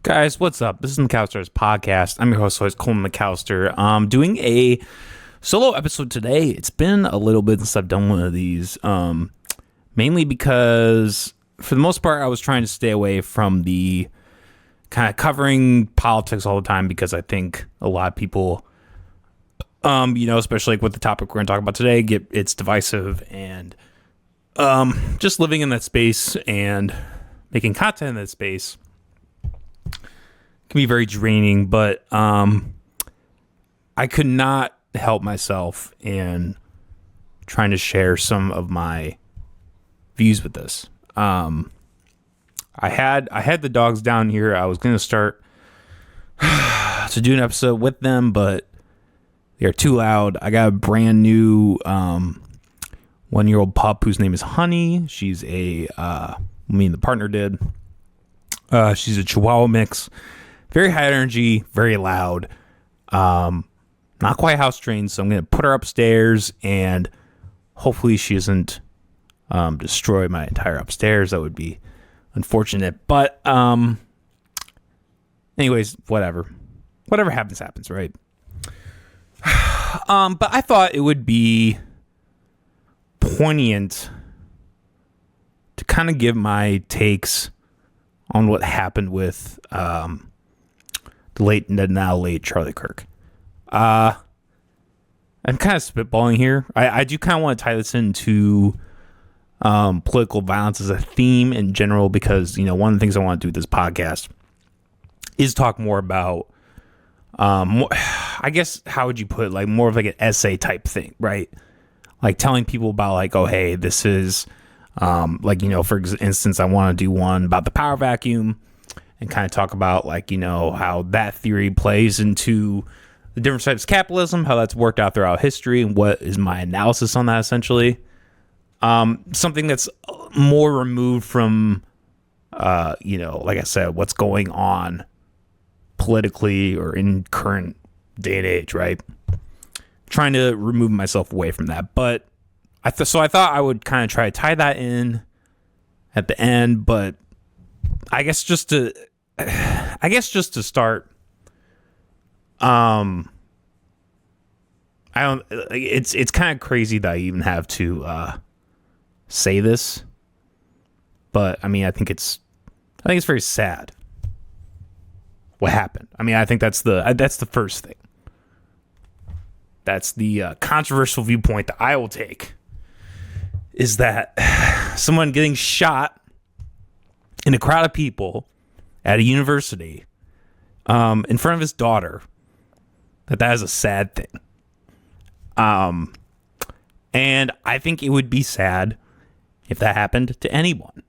Guys, what's up? This is McAllister's podcast. I'm your host, Coleman McAllister. Doing a solo episode today. It's been a little bit since I've done one of these, mainly because, for the most part, I was trying to stay away from the kind of covering politics all the time because I think a lot of people, especially like with the topic we're going to talk about today, it's divisive and just living in that space and making content in that space can be very draining, but I could not help myself in trying to share some of my views with this. I had the dogs down here. I was going to start to do an episode with them, but they're too loud. I got a brand new 1-year-old pup whose name is Honey. She's me and the partner did. She's a Chihuahua mix. Very high energy, very loud. Not quite house trained, so I'm going to put her upstairs and hopefully she doesn't destroy my entire upstairs. That would be unfortunate. But anyways, whatever. Whatever happens, right? But I thought it would be poignant to kind of give my takes on what happened with the now late Charlie Kirk. I'm kind of spitballing here. I do kind of want to tie this into political violence as a theme in general because, one of the things I want to do with this podcast is talk more about, I guess, how would you put it? Like more of like an essay type thing, right? Like telling people about like, oh, hey, this is for instance, I want to do one about the power vacuum and kind of talk about like, how that theory plays into the different types of capitalism, how that's worked out throughout history, and what is my analysis on that essentially. Something that's more removed from, like I said, what's going on politically or in current day and age, right? Trying to remove myself away from that. But I thought I would kind of try to tie that in at the end, but I guess just to start, it's kind of crazy that I even have to say this, but I mean, I think it's very sad what happened. I mean, I think that's the first thing. That's the controversial viewpoint that I will take, is that someone getting shot in a crowd of people at a university in front of his daughter, that is a sad thing. And I think it would be sad if that happened to anyone.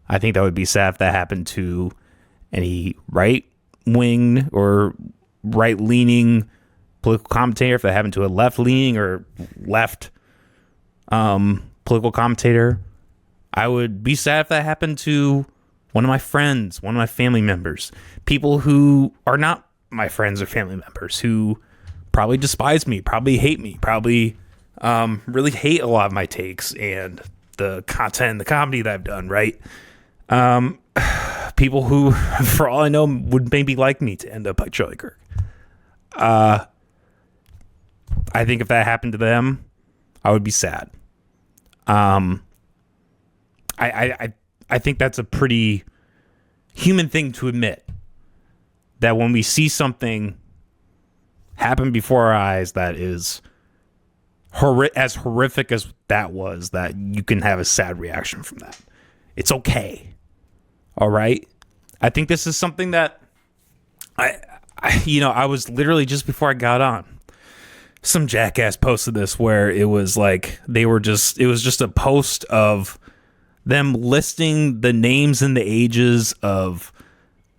I think that would be sad if that happened to any right-wing or right-leaning political commentator, if that happened to a left-leaning or left political commentator. I would be sad if that happened to one of my friends, one of my family members, people who are not my friends or family members, who probably despise me, probably hate me, probably really hate a lot of my takes and the content and the comedy that I've done, right? People who, for all I know, would maybe like me to end up like Charlie Kirk. I think if that happened to them, I would be sad. I think that's a pretty human thing to admit, that when we see something happen before our eyes that is as horrific as that was, that you can have a sad reaction from that. It's okay. All right. I think this is something that I was literally, just before I got on, some jackass posted this where it was like it was just a post of them listing the names and the ages of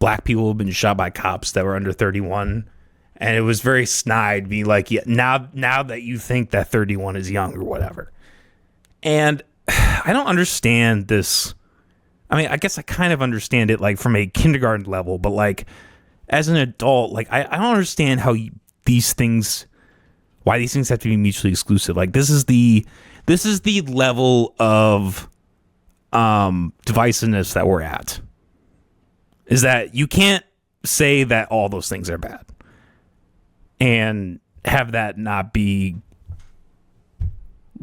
black people who have been shot by cops that were under 31. And it was very snide, being like, yeah, now that you think that 31 is young or whatever. And I don't understand this. I mean, I guess I kind of understand it like from a kindergarten level, but like as an adult, like I don't understand how why these things have to be mutually exclusive. Like this is the level of divisiveness that we're at. Is that you can't say that all those things are bad and have that not be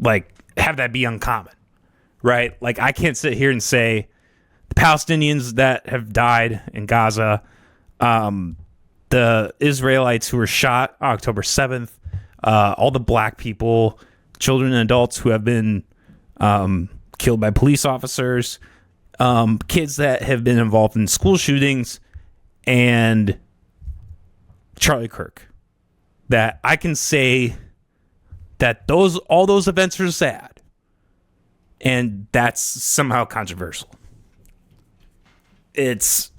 like, have that be uncommon, right? Like, I can't sit here and say the Palestinians that have died in Gaza, the Israelites who were shot on October 7th, all the black people, children and adults who have been killed by police officers, kids that have been involved in school shootings, and Charlie Kirk. That I can say that all those events are sad, and that's somehow controversial. It's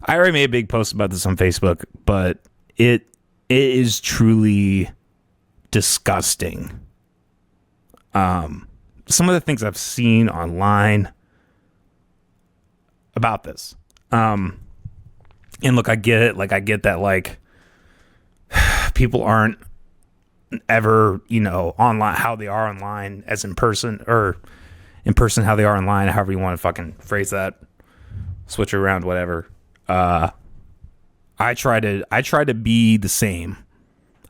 I already made a big post about this on Facebook, but it is truly disgusting. Some of the things I've seen online about this. And look, I get it. Like, I get that, like, people aren't ever, online how they are online as in person, or in person how they are online, however you want to fucking phrase that. Switch it around, whatever. I try to be the same.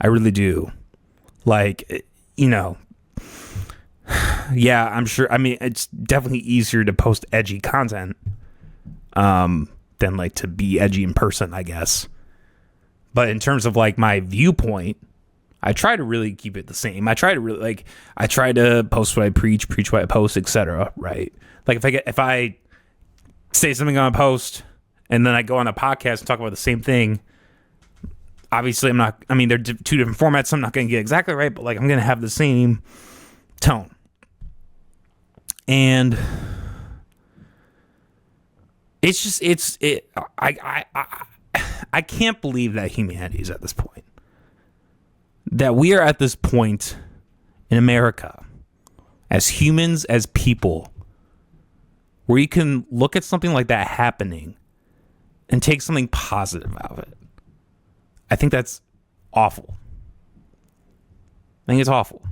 I really do. Like, yeah, I'm sure. I mean, it's definitely easier to post edgy content than like to be edgy in person, I guess. But in terms of like my viewpoint, I try to really keep it the same. I try to post what I preach what I post, etc. Right? Like, if I say something on a post and then I go on a podcast and talk about the same thing, obviously they're two different formats. So I'm not going to get exactly right, but like, I'm going to have the same tone. And it's just, I can't believe that humanity is at this point. That we are at this point in America as humans, as people, where you can look at something like that happening and take something positive out of it. I think that's awful. I think it's awful.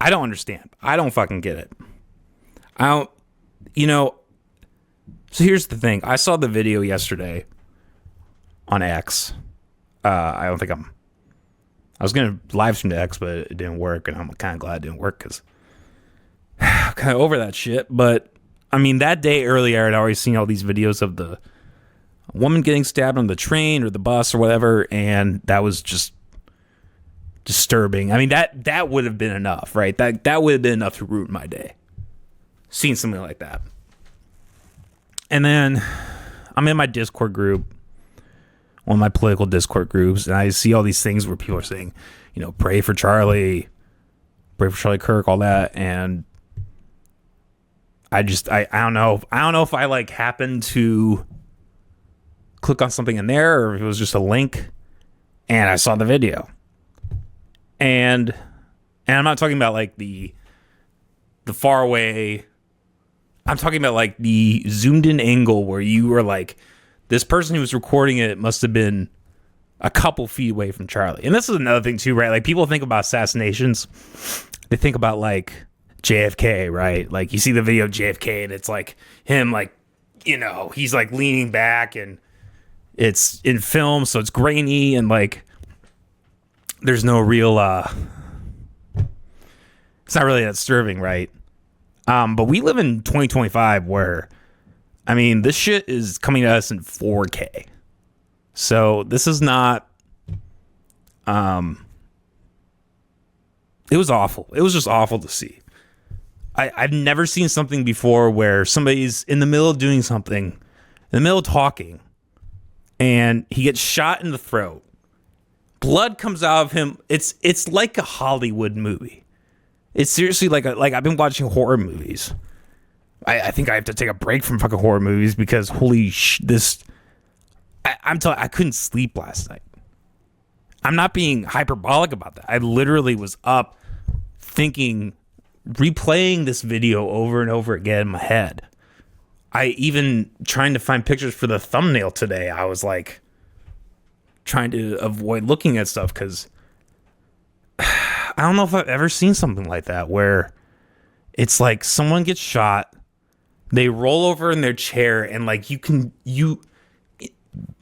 I don't understand. I don't fucking get it. So here's the thing. I saw the video yesterday on X. I was going to live stream to X, but it didn't work, and I'm kind of glad it didn't work because I'm kind of over that shit. But, I mean, that day earlier, I'd already seen all these videos of the woman getting stabbed on the train or the bus or whatever, and that was just disturbing. I mean, that would have been enough, right? That would have been enough to ruin my day. Seeing something like that. And then I'm in my Discord group, one of my political Discord groups, and I see all these things where people are saying, pray for Charlie Kirk, all that, and I don't know. I don't know if I like happened to click on something in there or if it was just a link, and I saw the video. And I'm not talking about like the far away. I'm talking about like the zoomed in angle where you were like, this person who was recording it must have been a couple feet away from Charlie. And this is another thing too, right? Like, people think about assassinations. They think about like JFK, right? Like, you see the video of JFK and it's like him, like, he's like leaning back and it's in film. So it's grainy and like, there's no real, it's not really that disturbing, right? But we live in 2025 where, I mean, this shit is coming to us in 4K. So this is not, it was awful. It was just awful to see. I've never seen something before where somebody's in the middle of doing something, in the middle of talking, and he gets shot in the throat. Blood comes out of him. It's like a Hollywood movie. It's seriously like I've been watching horror movies. I think I have to take a break from fucking horror movies because I'm telling you, I couldn't sleep last night. I'm not being hyperbolic about that. I literally was up thinking, replaying this video over and over again in my head. I even trying to find pictures for the thumbnail today. I was like trying to avoid looking at stuff because I don't know if I've ever seen something like that where It's like someone gets shot, they roll over in their chair, and like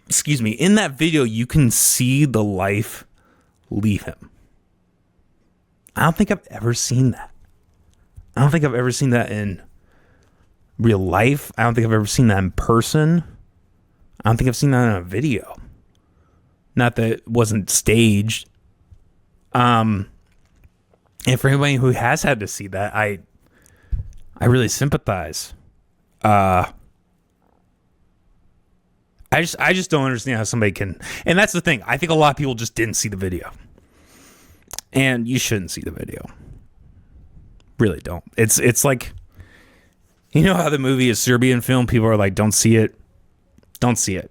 excuse me, in that video, you can see the life leave him. I don't think I've ever seen that. I don't think I've ever seen that in real life. I don't think I've ever seen that in person. I don't think I've seen that in a video. Not that it wasn't staged. And for anybody who has had to see that, I really sympathize. I just don't understand how somebody can, and that's the thing. I think a lot of people just didn't see the video. And you shouldn't see the video. Really don't. It's like, you know how the movie is Serbian film? People are like, don't see it. Don't see it.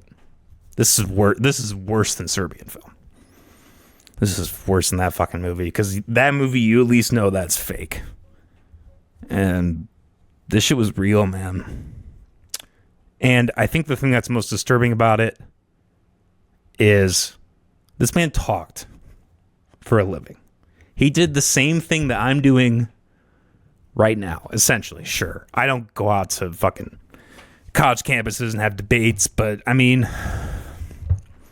This is worse than Serbian film. This is worse than that fucking movie, because that movie, you at least know that's fake. And this shit was real, man. And I think the thing that's most disturbing about it is this man talked for a living. He did the same thing that I'm doing right now, essentially. Sure, I don't go out to fucking college campuses and have debates, but I mean,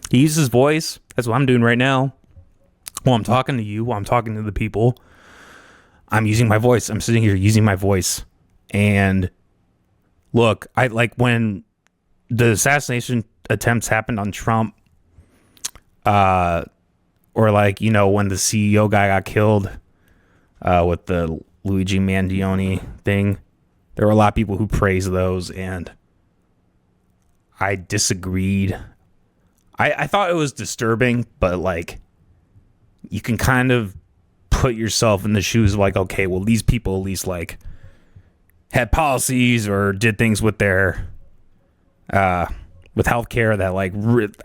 he uses his voice. That's what I'm doing right now. While I'm talking to you, while I'm talking to the people, I'm using my voice. I'm sitting here using my voice. And look, I like when the assassination attempts happened on Trump, or like, you know, when the CEO guy got killed with the Luigi Mangione thing, there were a lot of people who praised those, and I disagreed. I thought it was disturbing, but like, you can kind of put yourself in the shoes of like, okay, well, these people at least like had policies or did things with their with healthcare that like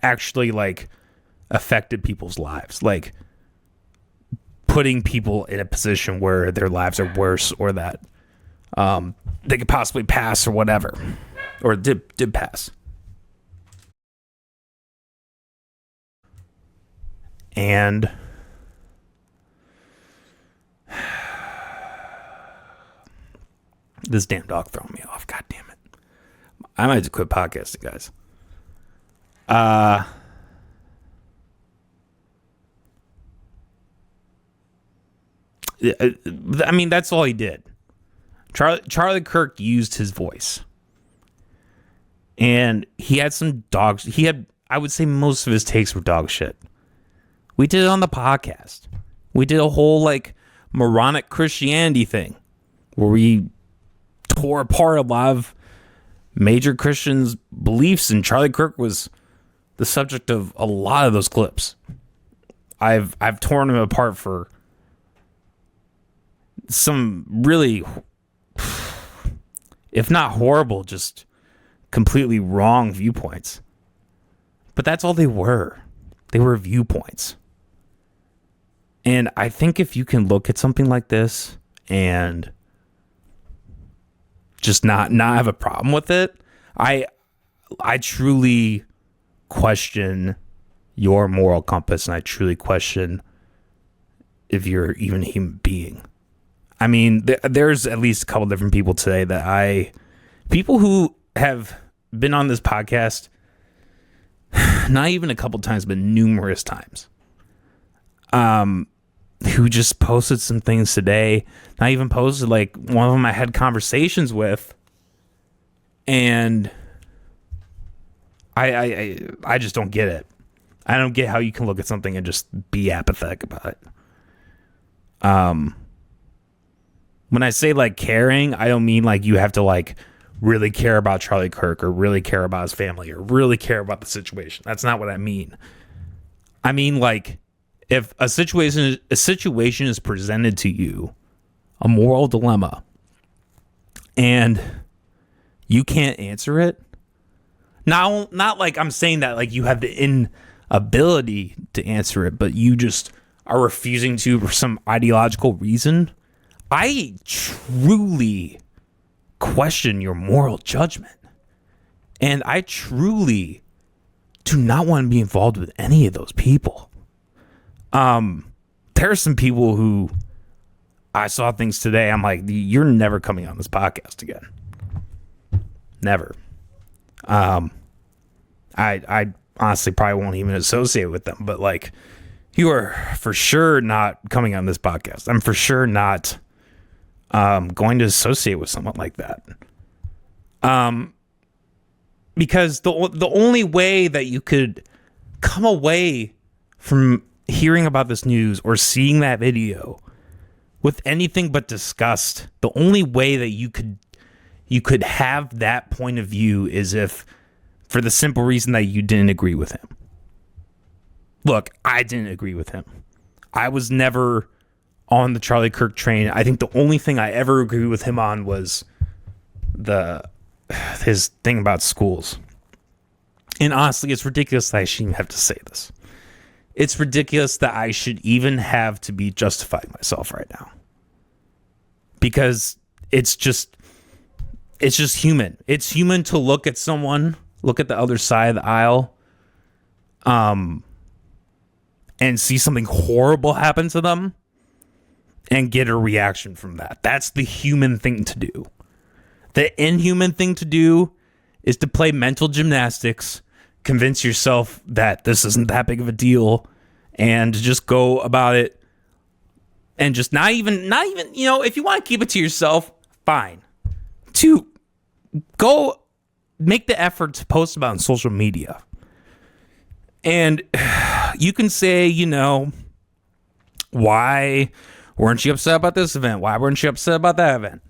actually like affected people's lives, like putting people in a position where their lives are worse, or that they could possibly pass or whatever, or did pass. And this damn dog throwing me off. God damn it. I might have to quit podcasting, guys. I mean, that's all he did. Charlie Kirk used his voice. And he had some dogs. I would say most of his takes were dog shit. We did it on the podcast. We did a whole like moronic Christianity thing where we tore apart a lot of major Christians' beliefs, and Charlie Kirk was the subject of a lot of those clips. I've torn him apart for some really, if not horrible, just completely wrong viewpoints. But that's all they were. They were viewpoints. And I think if you can look at something like this and just not have a problem with it, I truly question your moral compass, and I truly question if you're even a human being. I mean, there's at least a couple different people today people who have been on this podcast, not even a couple times, but numerous times, who just posted some things today. Not even posted, like one of them I had conversations with, and I just don't get it. I don't get how you can look at something and just be apathetic about it. When I say like caring, I don't mean like you have to like really care about Charlie Kirk or really care about his family or really care about the situation. That's not what I mean. I mean, like, if a situation is presented to you, a moral dilemma, and you can't answer it, not like I'm saying that like you have the inability to answer it, but you just are refusing to for some ideological reason, I truly question your moral judgment. And I truly do not want to be involved with any of those people. There are some people who I saw things today. I'm like, you're never coming on this podcast again. Never. I honestly probably won't even associate with them, but like, you are for sure not coming on this podcast. I'm for sure not going to associate with someone like that. Because the only way that you could come away from hearing about this news or seeing that video with anything but disgust, the only way that you could have that point of view is if, for the simple reason that you didn't agree with him. Look, I didn't agree with him. I was never on the Charlie Kirk train. I think the only thing I ever agreed with him on was his thing about schools. And honestly, it's ridiculous that I shouldn't have to say this. It's ridiculous that I should even have to be justifying myself right now. Because it's just human. It's human to look at someone, look at the other side of the aisle, and see something horrible happen to them and get a reaction from that. That's the human thing to do. The inhuman thing to do is to play mental gymnastics, convince yourself that this isn't that big of a deal, and just go about it and just not even, if you want to keep it to yourself, fine. To go make the effort to post about it on social media. And you can say, why weren't you upset about this event? Why weren't you upset about that event?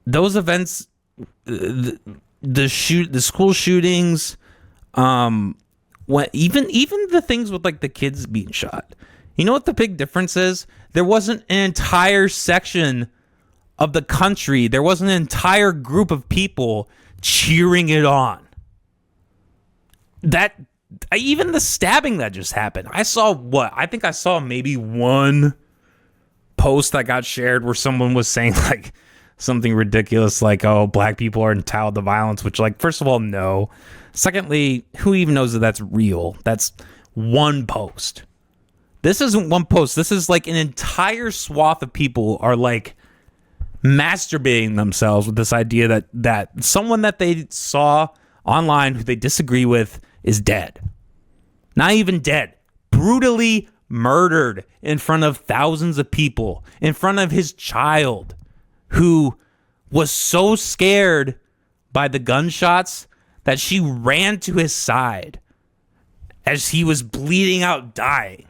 Those events, the school shootings, even the things with like the kids being shot. You know what the big difference is? There wasn't an entire section of the country. There wasn't an entire group of people cheering it on. Even the stabbing that just happened. I think I saw maybe one post that got shared where someone was saying like something ridiculous like, oh, black people are entitled to violence, which, like, first of all, no. Secondly, who even knows that that's real? That's one post. This isn't one post. This is like an entire swath of people are like masturbating themselves with this idea that someone that they saw online who they disagree with is dead. Not even dead. Brutally murdered in front of thousands of people, in front of his child, who was so scared by the gunshots that she ran to his side as he was bleeding out, dying,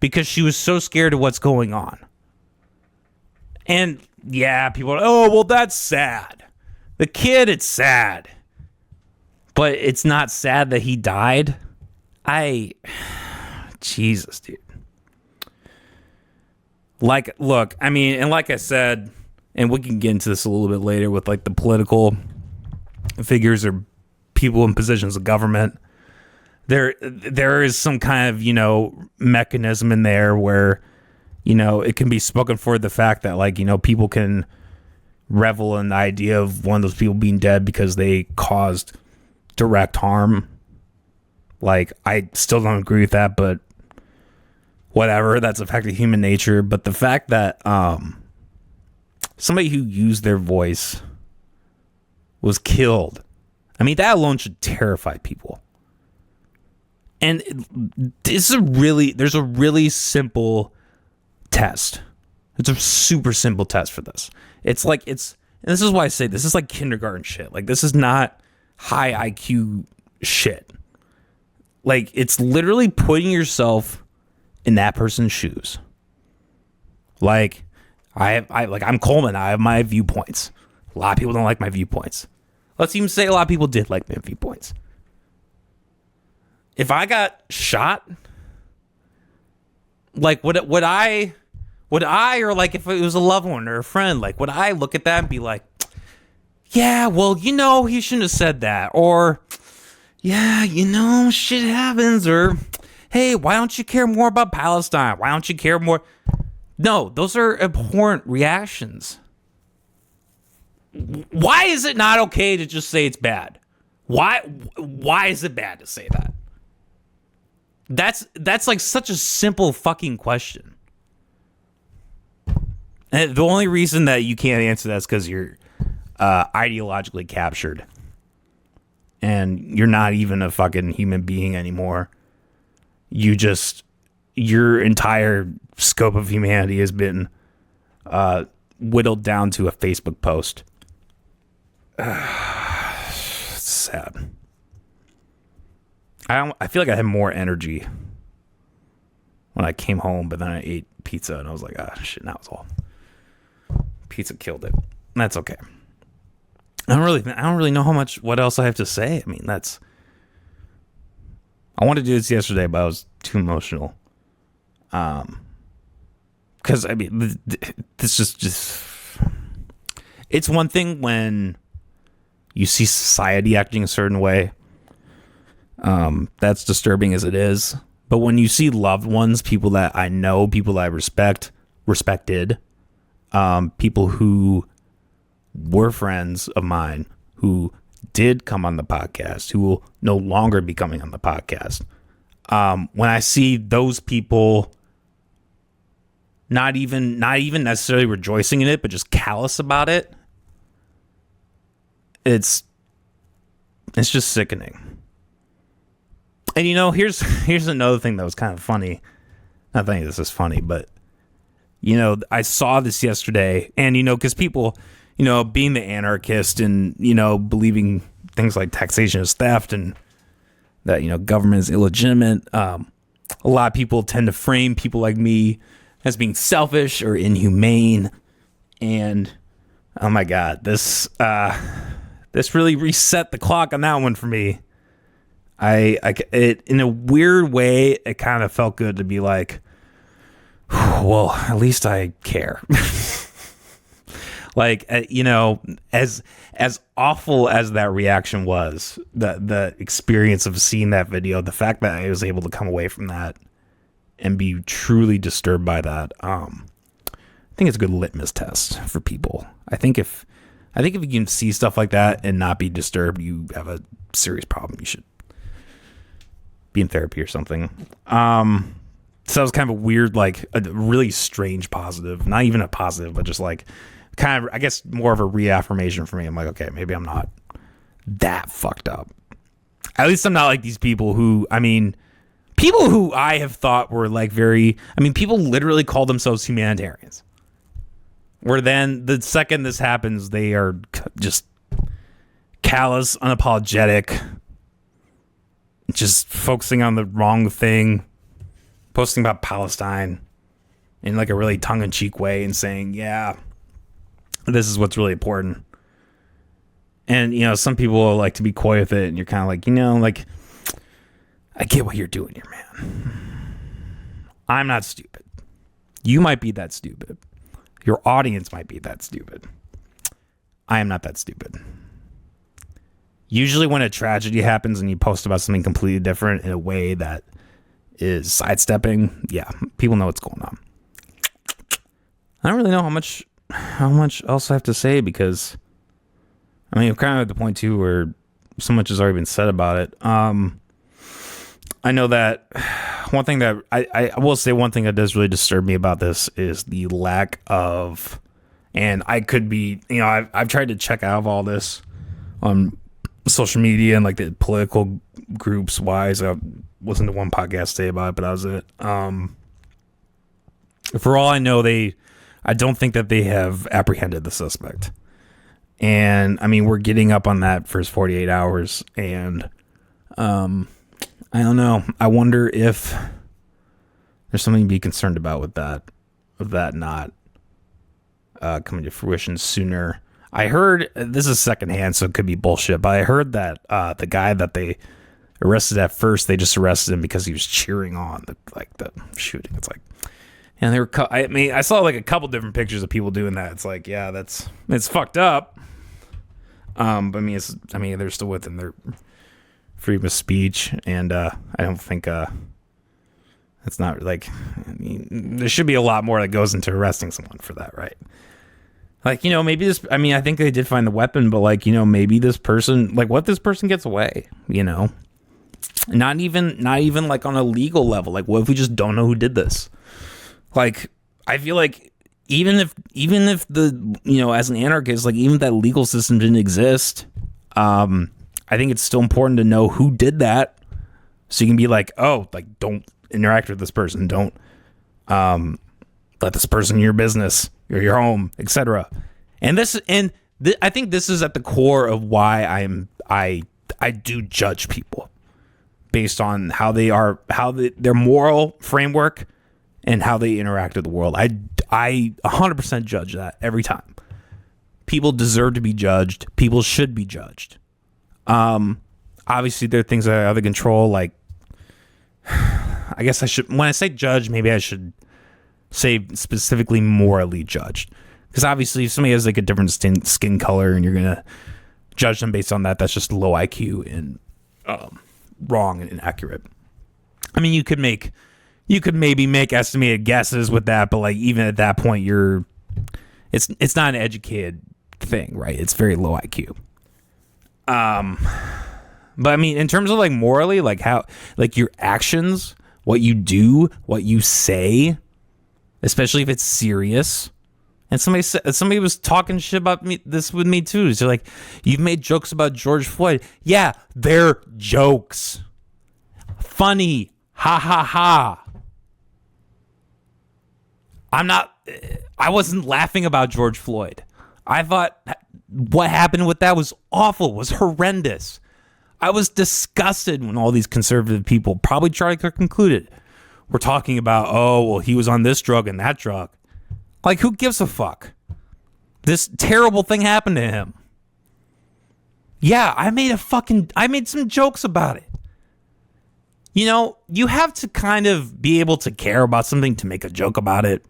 because she was so scared of what's going on. And yeah, people are, oh, well, that's sad. The kid, it's sad. But it's not sad that he died. Jesus, dude. Like, look, I mean, and like I said, and we can get into this a little bit later with like the political figures or people in positions of government. There is some kind of, mechanism in there where, it can be spoken for the fact that, like, people can revel in the idea of one of those people being dead because they caused direct harm. Like, I still don't agree with that, but whatever, that's a fact of human nature. But the fact that somebody who used their voice was killed, I mean, that alone should terrify people. And there's a really simple test. It's a super simple test for this. And this is why I say this is like kindergarten shit. Like, this is not high IQ shit. Like, it's literally putting yourself in that person's shoes. Like, I'm Coleman. I have my viewpoints. A lot of people don't like my viewpoints. Let's even say a lot of people did like my viewpoints. If I got shot, like, would I, or like if it was a loved one or a friend, like, would I look at that and be like, yeah, well, he shouldn't have said that, or yeah, shit happens, or hey, why don't you care more about Palestine? Why don't you care more? No, those are abhorrent reactions. Why is it not okay to just say it's bad? Why is it bad to say that? That's like such a simple fucking question. And the only reason that you can't answer that is because you're ideologically captured. And you're not even a fucking human being anymore. Your entire scope of humanity has been whittled down to a Facebook post. It's sad. I feel like I had more energy when I came home, but then I ate pizza and I was like, shit, now it's all. Pizza killed it. That's okay. I don't really know what else I have to say. I mean, I wanted to do this yesterday, but I was too emotional. Because I mean, this just it's one thing when you see society acting a certain way. That's disturbing as it is. But when you see loved ones, people that I know, people that I respected, people who were friends of mine, who did come on the podcast, who will no longer be coming on the podcast. When I see those people not even necessarily rejoicing in it, but just callous about it, it's just sickening. And here's another thing that was kind of funny. Not that this is funny, but I saw this yesterday, and because people, being the anarchist and believing things like taxation is theft and that government is illegitimate, a lot of people tend to frame people like me as being selfish or inhumane. And oh my god, this really reset the clock on that one for me. It in a weird way, it kind of felt good to be like, well, at least I care. Like, as awful as that reaction was, the experience of seeing that video, the fact that I was able to come away from that and be truly disturbed by that, I think it's a good litmus test for people. I think if you can see stuff like that and not be disturbed, you have a serious problem. You should be in therapy or something. So that was kind of a weird, like a really strange positive, not even a positive, but just like kind of, I guess, more of a reaffirmation for me. I'm like, okay, maybe I'm not that fucked up. At least I'm not like these people who I have thought were like people literally call themselves humanitarians. Where then the second this happens, they are just callous, unapologetic, just focusing on the wrong thing, posting about Palestine in like a really tongue-in-cheek way and saying, yeah, this is what's really important. And, some people like to be coy with it, and you're kind of like, like, I get what you're doing here, man. I'm not stupid. You might be that stupid. Your audience might be that stupid. I am not that stupid. Usually when a tragedy happens and you post about something completely different in a way that is sidestepping, yeah, people know what's going on. I don't really know how much else I have to say, because I'm kind of at the point too where so much has already been said about it. I know that one thing that I will say, one thing that does really disturb me about this is the lack of, and I could be, I've tried to check out of all this on social media and like the political groups wise. I listened to one podcast today about it, but that was it. For all I know, I don't think that they have apprehended the suspect. And we're getting up on that first 48 hours, and I don't know. I wonder if there's something to be concerned about with that not coming to fruition sooner. I heard, this is secondhand, so it could be bullshit, but I heard that the guy that they arrested at first, they just arrested him because he was cheering on the shooting. It's like, and they were, I saw like a couple different pictures of people doing that. It's like, yeah, it's fucked up. But they're still within their freedom of speech, and I don't think it's not like, there should be a lot more that goes into arresting someone for that, right? Like, maybe this, I think they did find the weapon, but like, maybe this person, like, what if this person gets away, not even like on a legal level. Like, what if we just don't know who did this? Like, I feel like even if the, as an anarchist, like, even if that legal system didn't exist, I think it's still important to know who did that, so you can be like, oh, like, don't interact with this person, don't let this person in your business or your home, etc. And I think this is at the core of why I do judge people based on how they are, their moral framework and how they interact with the world. I 100% judge that every time. People deserve to be judged. People should be judged. Obviously there are things that are out of control. Like, I guess I should, when I say judge, maybe I should say specifically morally judged. Because obviously if somebody has like a different skin color and you're going to judge them based on that, that's just low IQ and wrong and inaccurate. I mean, you could maybe make estimated guesses with that, but like, even at that point, it's not an educated thing, right? It's very low IQ. But I mean, in terms of like morally, like how, like your actions, what you do, what you say, especially if it's serious. And somebody was talking shit about this with me too. So like, you've made jokes about George Floyd. Yeah, they're jokes. Funny. Ha ha ha. I wasn't laughing about George Floyd. I thought what happened with that was awful, was horrendous. I was disgusted when all these conservative people, probably Charlie Kirk included, were talking about, oh, well, he was on this drug and that drug. Like, who gives a fuck? This terrible thing happened to him. Yeah, I made some jokes about it. You have to kind of be able to care about something to make a joke about it.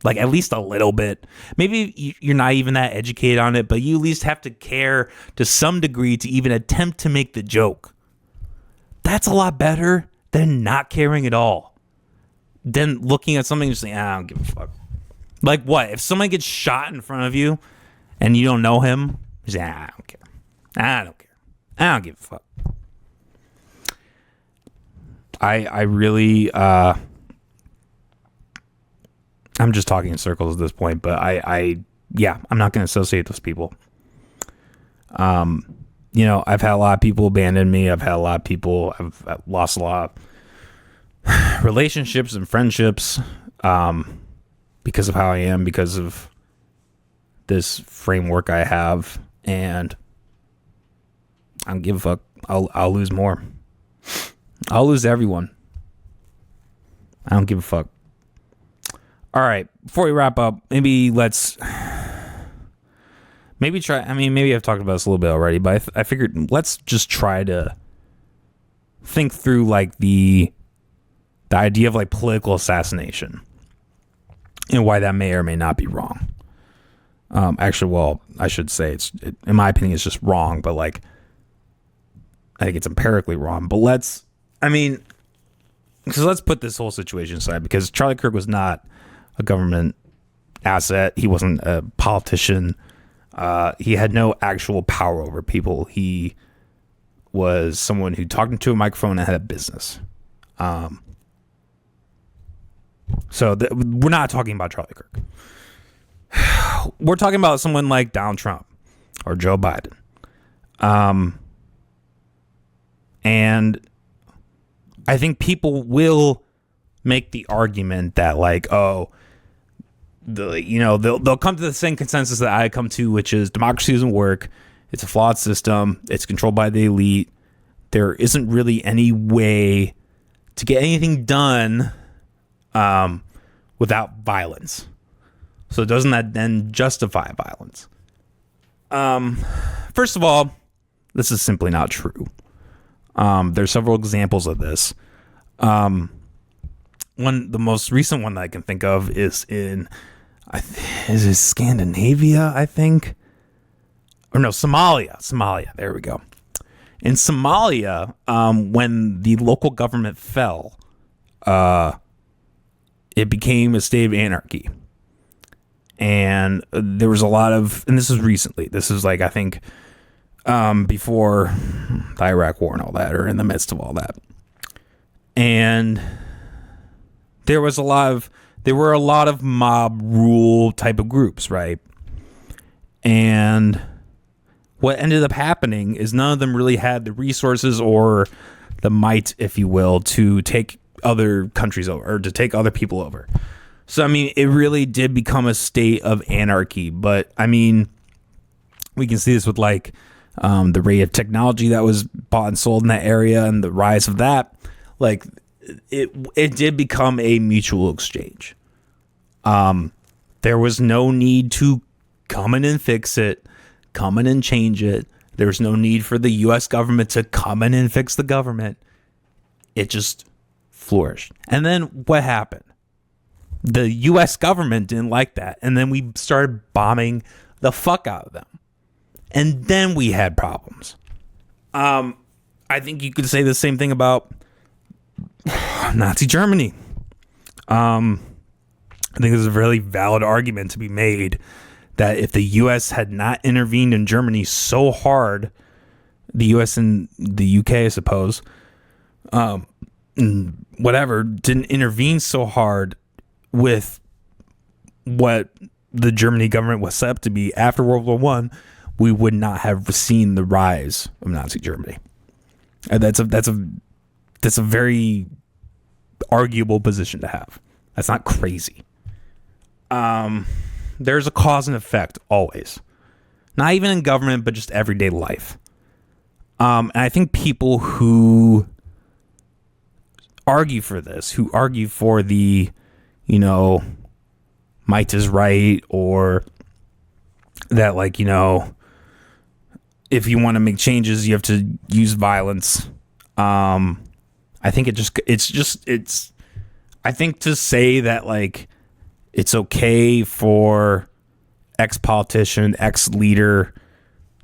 Like, at least a little bit. Maybe you're not even that educated on it, but you at least have to care to some degree to even attempt to make the joke. That's a lot better than not caring at all. Than looking at something and just saying, I don't give a fuck. Like, what? If someone gets shot in front of you and you don't know him, you say, I don't care. I don't care. I don't give a fuck. I really, I'm just talking in circles at this point, but I'm not going to associate those people. I've had a lot of people abandon me. I've had a lot of people, I've lost a lot of relationships and friendships, because of how I am, because of this framework I have, and I don't give a fuck. I'll lose more. I'll lose everyone. I don't give a fuck. All right, before we wrap up, maybe I've talked about this a little bit already, but I figured let's just try to think through like the idea of like political assassination and why that may or may not be wrong. I should say in my opinion, it's just wrong, but like, I think it's empirically wrong. But let's put this whole situation aside, because Charlie Kirk was not a government asset. He wasn't a politician. He had no actual power over people. He was someone who talked into a microphone and had a business. So we're not talking about Charlie Kirk. We're talking about someone like Donald Trump or Joe Biden. And I think people will make the argument that like, oh, they'll come to the same consensus that I come to, which is democracy doesn't work. It's a flawed system. It's controlled by the elite. There isn't really any way to get anything done without violence. So doesn't that then justify violence? First of all, this is simply not true. There's several examples of this. The most recent one that I can think of is in, is it Scandinavia, I think? Or no, Somalia. There we go. In Somalia, when the local government fell, it became a state of anarchy. And there was a lot of, and this is recently, this is like, I think, before the Iraq war and all that, or in the midst of all that. And there was a lot of there were a lot of mob rule type of groups, right? And what ended up happening is none of them really had the resources or the might, if you will, to take other countries over or to take other people over. So, I mean, it really did become a state of anarchy. But, I mean, we can see this with, like, the rate of technology that was bought and sold in that area and the rise of that. Like, it did become a mutual exchange. There was no need to come in and fix it, come in and change it. There was no need for the U.S. government to come in and fix the government. It just flourished. And then what happened? The U.S. government didn't like that. And then we started bombing the fuck out of them. And then we had problems. I think you could say the same thing about Nazi Germany. I think there's a really valid argument to be made that if the U.S. had not intervened in Germany so hard, the U.S. and the U.K., I suppose, whatever, didn't intervene so hard with what the Germany government was set up to be after World War I, we would not have seen the rise of Nazi Germany. And that's a very arguable position to have. That's not crazy. There's a cause and effect always. Not even in government, but just everyday life. And I think people who argue for this, who argue for the, you know, might is right, or that, like, you know, if you want to make changes, you have to use violence. I think I think to say that, like, it's okay for ex-politician, ex-leader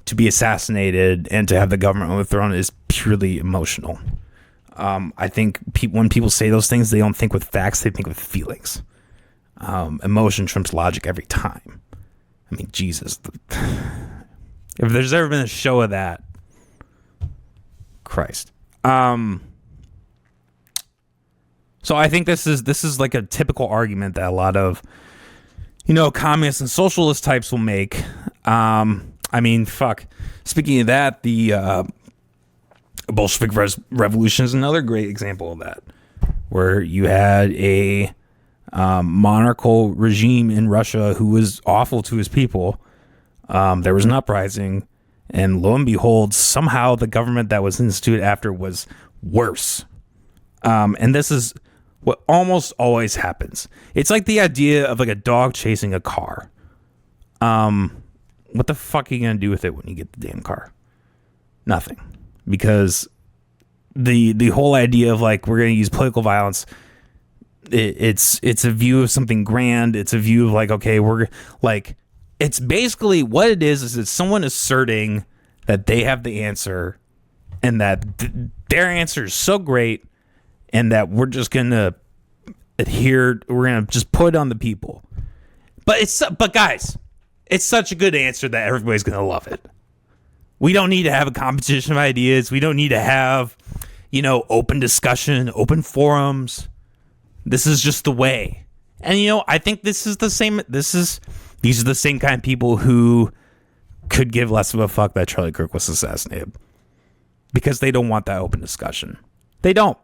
to be assassinated and to have the government overthrown is purely emotional. I think when people say those things, they don't think with facts, they think with feelings. Emotion trumps logic every time. I mean, Jesus. If there's ever been a show of that, Christ. So I think this is like a typical argument that a lot of, you know, communist and socialist types will make. I mean, fuck. Speaking of that, the Bolshevik Revolution is another great example of that, where you had a monarchical regime in Russia who was awful to his people. There was an uprising, and lo and behold, somehow the government that was instituted after was worse. And this is what almost always happens. It's like the idea of like a dog chasing a car. What the fuck are you going to do with it when you get the damn car? Nothing. Because the whole idea of, like, we're going to use political violence, it's a view of something grand. It's a view of, like, okay, we're like, it's basically what it is it's someone asserting that they have the answer and that their answer is so great and that we're just going to we're going to just put it on the people. But guys, it's such a good answer that everybody's going to love it. We don't need to have a competition of ideas. We don't need to have, you know, open discussion, open forums. This is just the way. And, you know, I think this is the same. These are the same kind of people who could give less of a fuck that Charlie Kirk was assassinated because they don't want that open discussion. They don't.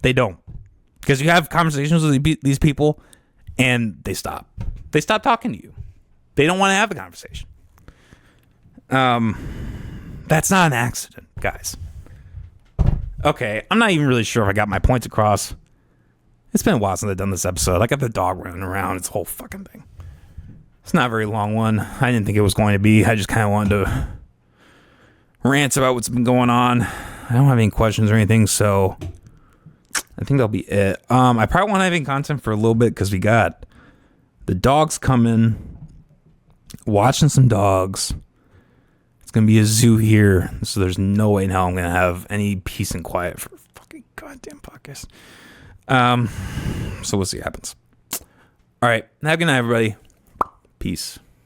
Because you have conversations with these people and they stop. They stop talking to you. They don't want to have the conversation. That's not an accident, guys. Okay, I'm not even really sure if I got my points across. It's been a while since I've done this episode. I got the dog running around. It's a whole fucking thing. It's not a very long one. I didn't think it was going to be. I just kind of wanted to rant about what's been going on. I don't have any questions or anything, so I think that'll be it. I probably won't have any content for a little bit because we got the dogs coming, watching some dogs. It's going to be a zoo here, so there's no way now I'm going to have any peace and quiet for a fucking goddamn podcast. So we'll see what happens. All right. Have a good night, everybody. Peace.